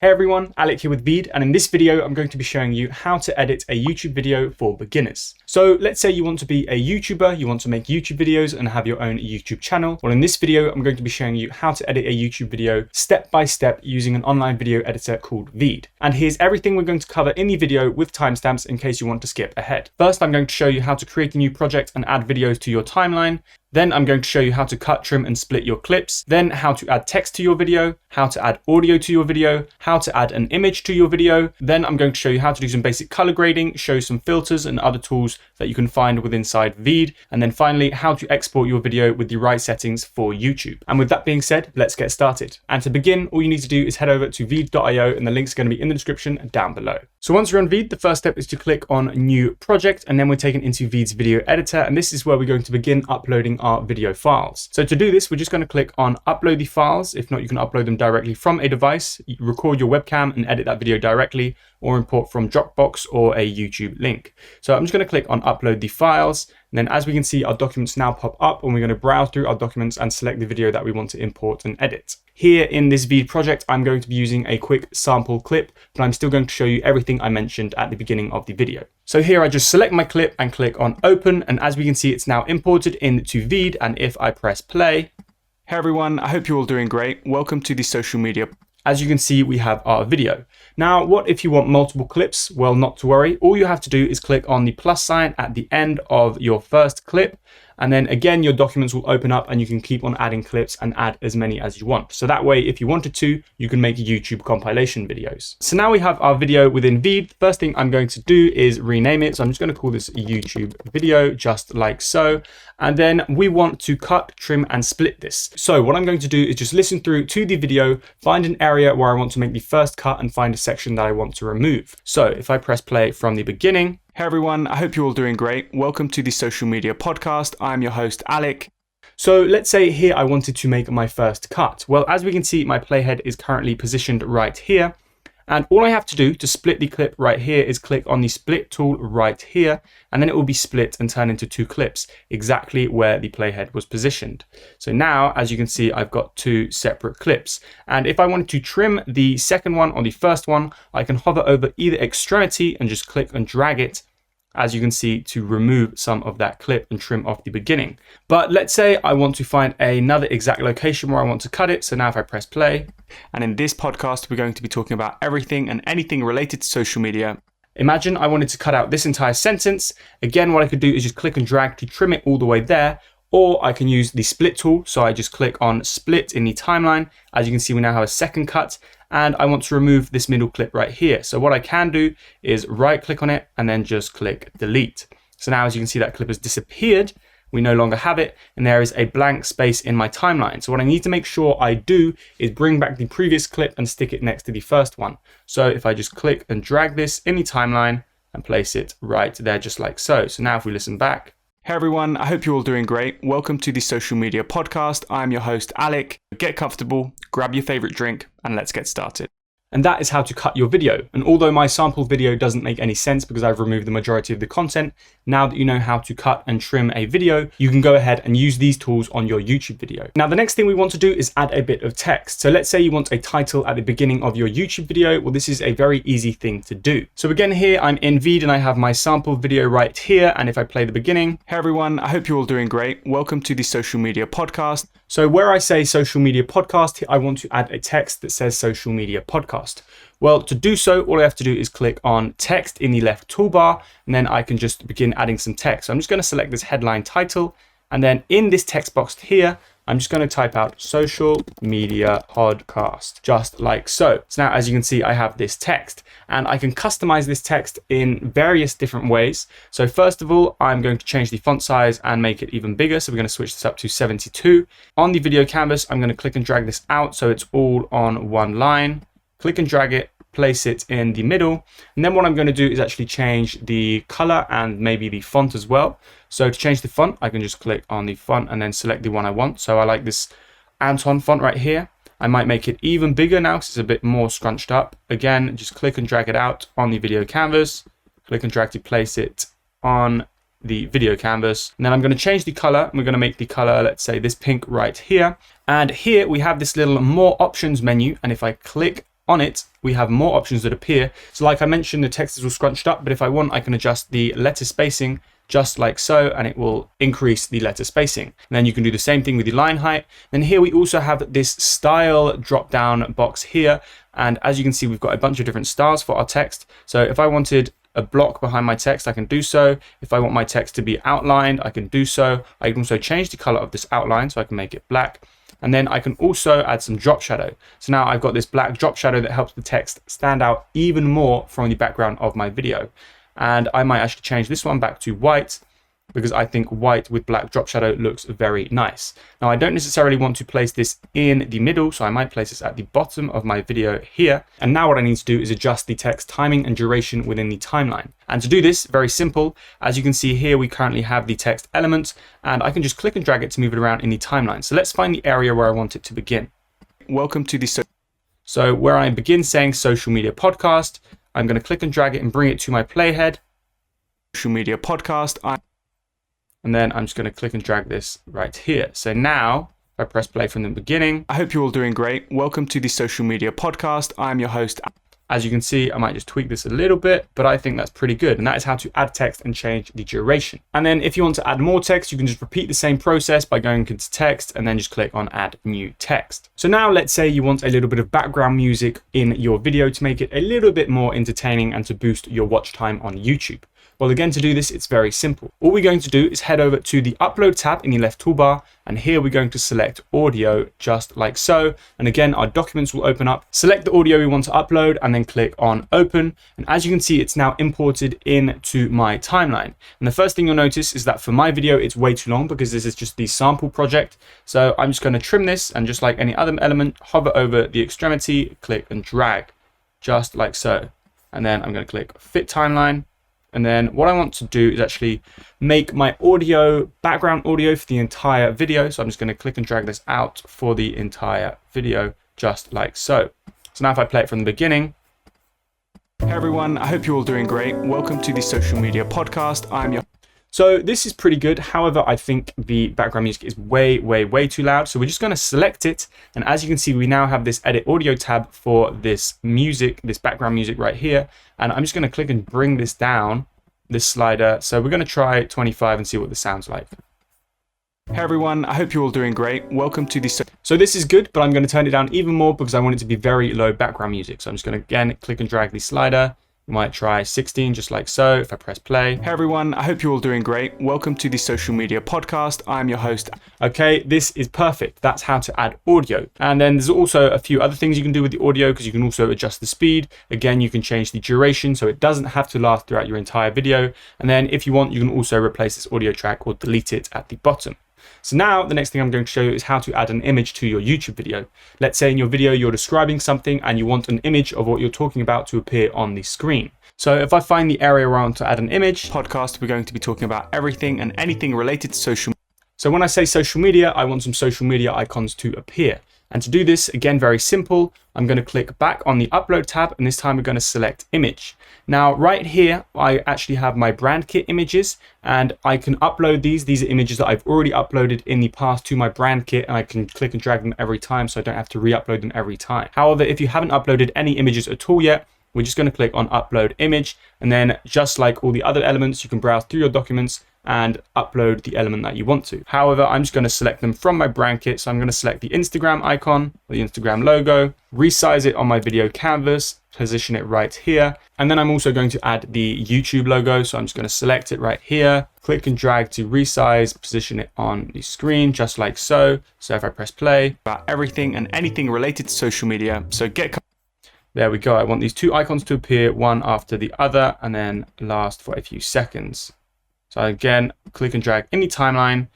Hey everyone, Alec here with Veed, and in this video I'm going to be showing you how to edit a YouTube video for beginners. So let's say you want to be a YouTuber, you want to make YouTube videos and have your own YouTube channel. Well, in this video I'm going to be showing you how to edit a YouTube video step by step using an online video editor called Veed. And here's everything we're going to cover in the video with timestamps in case you want to skip ahead. First, I'm going to show you how to create a new project and add videos to your timeline. Then I'm going to show you how to cut, trim, and split your clips. Then how to add text to your video, how to add audio to your video, how to add an image to your video. Then I'm going to show you how to do some basic color grading, show some filters and other tools that you can find within inside Veed. And then finally, how to export your video with the right settings for YouTube. And with that being said, let's get started. And to begin, all you need to do is head over to veed.io and the link's going to be in the description down below. So once you're on Veed, the first step is to click on New Project, and then we're taken into Veed's video editor. And this is where we're going to begin uploading our video files. So to do this, we're just going to click on upload the files. If not, you can upload them directly from a device, record your webcam and edit that video directly, or import from Dropbox or a YouTube link. So I'm just going to click on upload the files. And then as we can see, our documents now pop up, and we're going to browse through our documents and select the video that we want to import and edit. Here in this Veed project, I'm going to be using a quick sample clip, but I'm still going to show you everything I mentioned at the beginning of the video. So here I just select my clip and click on open, and as we can see, it's now imported into Veed. And if I press play, hey everyone, I hope you're all doing great. Welcome to the social media. As you can see, we have our video. Now, what if you want multiple clips? Well, not to worry. All you have to do is click on the plus sign at the end of your first clip. And then again, your documents will open up and you can keep on adding clips and add as many as you want. So that way, if you wanted to, you can make YouTube compilation videos. So now we have our video within Veed. The first thing I'm going to do is rename it. So I'm just going to call this YouTube video, just like so. And then we want to cut, trim, and split this. So what I'm going to do is just listen through to the video, find an area where I want to make the first cut, and find a section that I want to remove. So if I press play from the beginning, hey everyone, I hope you're all doing great. Welcome to the social media podcast. I'm your host, Alec. So let's say here I wanted to make my first cut. Well, as we can see, my playhead is currently positioned right here. And all I have to do to split the clip right here is click on the split tool right here, and then it will be split and turn into two clips exactly where the playhead was positioned. So now, as you can see, I've got two separate clips. And if I wanted to trim the second one or the first one, I can hover over either extremity and just click and drag it, as you can see, to remove some of that clip and trim off the beginning. But let's say I want to find another exact location where I want to cut it. So now if I press play, and in this podcast, we're going to be talking about everything and anything related to social media. Imagine I wanted to cut out this entire sentence. Again, what I could do is just click and drag to trim it all the way there. Or I can use the split tool. So I just click on split in the timeline. As you can see, we now have a second cut, and I want to remove this middle clip right here. So what I can do is right click on it and then just click delete. So now as you can see, that clip has disappeared. We no longer have it, and there is a blank space in my timeline. So what I need to make sure I do is bring back the previous clip and stick it next to the first one. So if I just click and drag this in the timeline and place it right there, just like so. So now if we listen back, hey everyone, I hope you're all doing great. Welcome to the social media podcast. I'm your host, Alec. Get comfortable, grab your favorite drink, and let's get started. And that is how to cut your video. And although my sample video doesn't make any sense because I've removed the majority of the content, now that you know how to cut and trim a video, you can go ahead and use these tools on your YouTube video. Now, the next thing we want to do is add a bit of text. So let's say you want a title at the beginning of your YouTube video. Well, this is a very easy thing to do. So again, here I'm in Veed and I have my sample video right here. And if I play the beginning, hey everyone, I hope you're all doing great. Welcome to the social media podcast. So where I say social media podcast, I want to add a text that says social media podcast. Well, to do so, all I have to do is click on text in the left toolbar, and then I can just begin adding some text. So I'm just going to select this headline title, and then in this text box here, I'm just going to type out social media podcast, just like so. So now, as you can see, I have this text, and I can customize this text in various different ways. So first of all, I'm going to change the font size and make it even bigger. So we're going to switch this up to 72. On the video canvas, I'm going to click and drag this out so it's all on one line. Click and drag it, place it in the middle. And then what I'm going to do is actually change the color and maybe the font as well. So to change the font, I can just click on the font and then select the one I want. So I like this Anton font right here. I might make it even bigger now because it's a bit more scrunched up. Again, just click and drag it out on the video canvas. Click and drag to place it on the video canvas. And then I'm going to change the color. We're going to make the color, let's say this pink right here. And here we have this little more options menu. And if I click on it, we have more options that appear. So like I mentioned, the text is all scrunched up, but if I want, I can adjust the letter spacing just like so, and it will increase the letter spacing. And then you can do the same thing with the line height. Then here we also have this style drop down box here. And as you can see, we've got a bunch of different styles for our text. So if I wanted a block behind my text, I can do so. If I want my text to be outlined, I can do so. I can also change the color of this outline, so I can make it black. And then I can also add some drop shadow. So now I've got this black drop shadow that helps the text stand out even more from the background of my video. And I might actually change this one back to white, because I think white with black drop shadow looks very nice. Now I don't necessarily want to place this in the middle, so I might place this at the bottom of my video here. And now what I need to do is adjust the text timing and duration within the timeline. And to do this, very simple. As you can see here, we currently have the text element, and I can just click and drag it to move it around in the timeline. So let's find the area where I want it to begin. Welcome to the so where I begin saying social media podcast, I'm going to click and drag it and bring it to my playhead. Social media podcast. And then I'm just going to click and drag this right here. So now if I press play from the beginning, I hope you're all doing great. Welcome to the social media podcast. I'm your host. As you can see, I might just tweak this a little bit, but I think that's pretty good. And that is how to add text and change the duration. And then if you want to add more text, you can just repeat the same process by going into text and then just click on add new text. So now let's say you want a little bit of background music in your video to make it a little bit more entertaining and to boost your watch time on YouTube. Well, again, to do this, it's very simple. All we're going to do is head over to the upload tab in the left toolbar. And here we're going to select audio just like so. And again, our documents will open up. Select the audio we want to upload and then click on open. And as you can see, it's now imported into my timeline. And the first thing you'll notice is that for my video, it's way too long because this is just the sample project. So I'm just going to trim this, and just like any other element, hover over the extremity, click and drag just like so. And then I'm going to click fit timeline. And then what I want to do is actually make my audio, background audio for the entire video. So I'm just going to click and drag this out for the entire video, just like so. So now if I play it from the beginning. Hey everyone, I hope you're all doing great. Welcome to the social media podcast. I'm your... So this is pretty good. However, I think the background music is way too loud. So we're just going to select it. And as you can see, we now have this edit audio tab for this music, this background music right here. And I'm just going to click and bring this down, this slider. So we're going to try 25 and see what this sounds like. Hey everyone, I hope you're all doing great. Welcome to the... So this is good, but I'm going to turn it down even more because I want it to be very low background music. So I'm just going to, again, click and drag the slider. You might try 16, just like so, if I press play. Hey everyone, I hope you're all doing great. Welcome to the social media podcast. I'm your host. Okay, this is perfect. That's how to add audio. And then there's also a few other things you can do with the audio, because you can also adjust the speed. Again, you can change the duration, so it doesn't have to last throughout your entire video. And then if you want, you can also replace this audio track or delete it at the bottom. So now the next thing I'm going to show you is how to add an image to your YouTube video. Let's say in your video you're describing something and you want an image of what you're talking about to appear on the screen. So if I find the area where I want to add an image, podcast, we're going to be talking about everything and anything related to social media. So when I say social media, I want some social media icons to appear. And to do this, again, very simple. I'm going to click back on the upload tab, and this time we're going to select image. Now, right here, I actually have my brand kit images, and I can upload these. These are images that I've already uploaded in the past to my brand kit, and I can click and drag them every time, so I don't have to re-upload them every time. However, if you haven't uploaded any images at all yet, we're just going to click on upload image, and then just like all the other elements, you can browse through your documents and upload the element that you want to. However, I'm just going to select them from my brand kit. So I'm going to select the Instagram icon, the Instagram logo, resize it on my video canvas, position it right here. And then I'm also going to add the YouTube logo. So I'm just going to select it right here, click and drag to resize, position it on the screen, just like so. So if I press play, about everything and anything related to social media. So there we go. I want these two icons to appear one after the other and then last for a few seconds. So again, click and drag in the timeline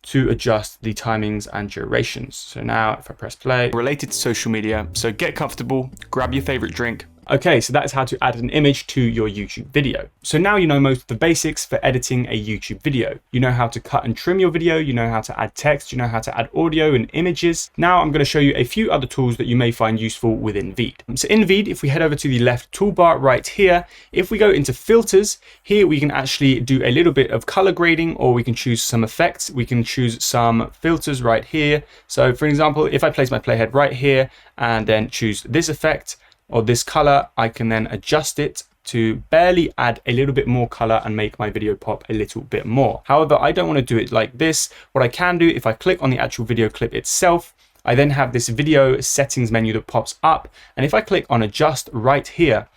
to adjust the timings and durations. So now if I press play, related to social media. So get comfortable, grab your favorite drink. Okay, so that is how to add an image to your YouTube video. So now you know most of the basics for editing a YouTube video. You know how to cut and trim your video, you know how to add text, you know how to add audio and images. Now I'm going to show you a few other tools that you may find useful within Veed. So in Veed, if we head over to the left toolbar right here, if we go into filters, here we can actually do a little bit of color grading, or we can choose some effects. We can choose some filters right here. So for example, if I place my playhead right here and then choose this effect, or this color, I can then adjust it to barely add a little bit more color and make my video pop a little bit more. However, I don't want to do it like this. What I can do, if I click on the actual video clip itself, I then have this video settings menu that pops up. And if I click on adjust right here,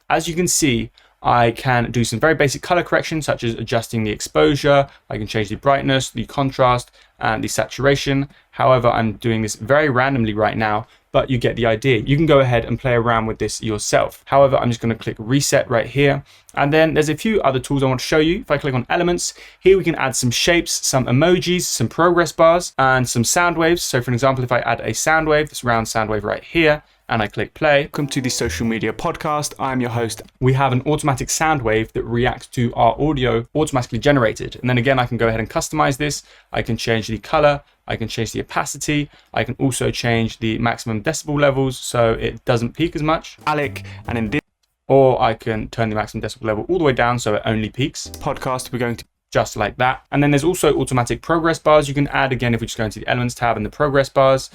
as you can see, I can do some very basic color corrections, such as adjusting the exposure. I can change the brightness, the contrast, and the saturation. However, I'm doing this very randomly right now, but you get the idea. You can go ahead and play around with this yourself. However, I'm just going to click reset right here. And then there's a few other tools I want to show you. If I click on elements, here we can add some shapes, some emojis, some progress bars, and some sound waves. So for example, if I add a sound wave, this round sound wave right here, and I click play. Welcome to the Social Media Podcast. I'm your host. We have an automatic sound wave that reacts to our audio automatically generated. And then again, I can go ahead and customize this. I can change the color. I can change the opacity. I can also change the maximum decibel levels so it doesn't peak as much. Alec, and in this, or I can turn the maximum decibel level all the way down so it only peaks. Podcast, we're going to just like that. And then there's also automatic progress bars you can add. Again, if we just go into the elements tab and the progress bars.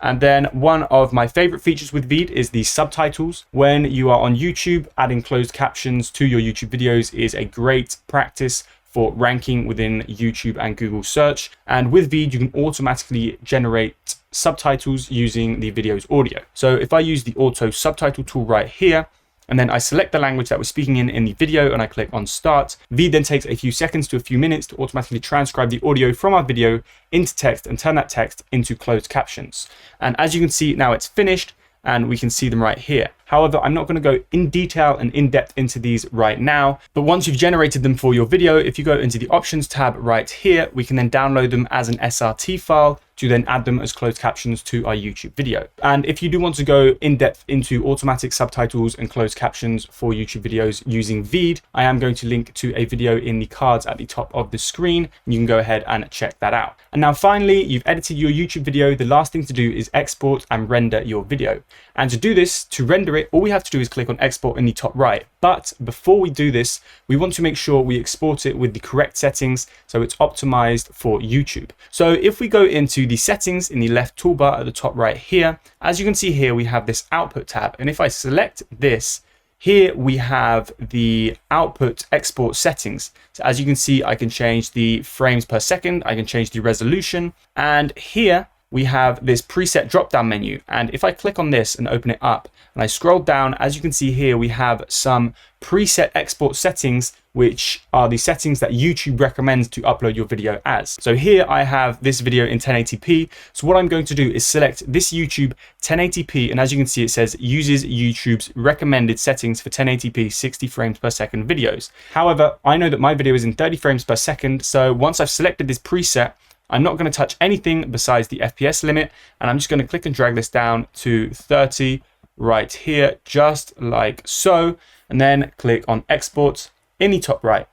And then one of my favorite features with Veed is the subtitles. When you are on YouTube, adding closed captions to your YouTube videos is a great practice for ranking within YouTube and Google search. And with Veed, you can automatically generate subtitles using the video's audio. So if I use the auto subtitle tool right here, and then I select the language that we're speaking in the video and I click on start, Veed then takes a few seconds to a few minutes to automatically transcribe the audio from our video into text and turn that text into closed captions. And as you can see, now it's finished and we can see them right here. However, I'm not going to go in detail and in depth into these right now, but once you've generated them for your video, if you go into the options tab right here, we can then download them as an SRT file to then add them as closed captions to our YouTube video. And if you do want to go in depth into automatic subtitles and closed captions for YouTube videos using Veed, I am going to link to a video in the cards at the top of the screen. And you can go ahead and check that out. And now finally, you've edited your YouTube video. The last thing to do is export and render your video. And to do this, to render it, all we have to do is click on export in the top right. But before we do this, we want to make sure we export it with the correct settings so it's optimized for YouTube. So if we go into the settings in the left toolbar at the top right here, as you can see here, we have this output tab. And if I select this, here we have the output export settings. So as you can see, I can change the frames per second, I can change the resolution, and here we have this preset drop-down menu. And if I click on this and open it up and I scroll down, as you can see here, we have some preset export settings, which are the settings that YouTube recommends to upload your video as. So here I have this video in 1080p. So what I'm going to do is select this YouTube 1080p. And as you can see, it says uses YouTube's recommended settings for 1080p 60 frames per second videos. However, I know that my video is in 30 frames per second. So once I've selected this preset, I'm not going to touch anything besides the FPS limit, and I'm just going to click and drag this down to 30 right here, just like so, and then click on export in the top right.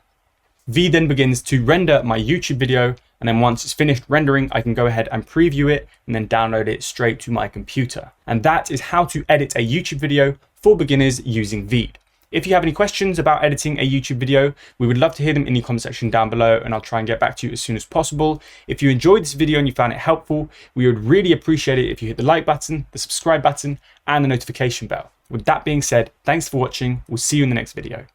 Veed then begins to render my YouTube video, and then once it's finished rendering, I can go ahead and preview it and then download it straight to my computer. And that is how to edit a YouTube video for beginners using Veed. If you have any questions about editing a YouTube video, we would love to hear them in the comment section down below, and I'll try and get back to you as soon as possible. If you enjoyed this video and you found it helpful, we would really appreciate it if you hit the like button, the subscribe button, and the notification bell. With that being said, thanks for watching. We'll see you in the next video.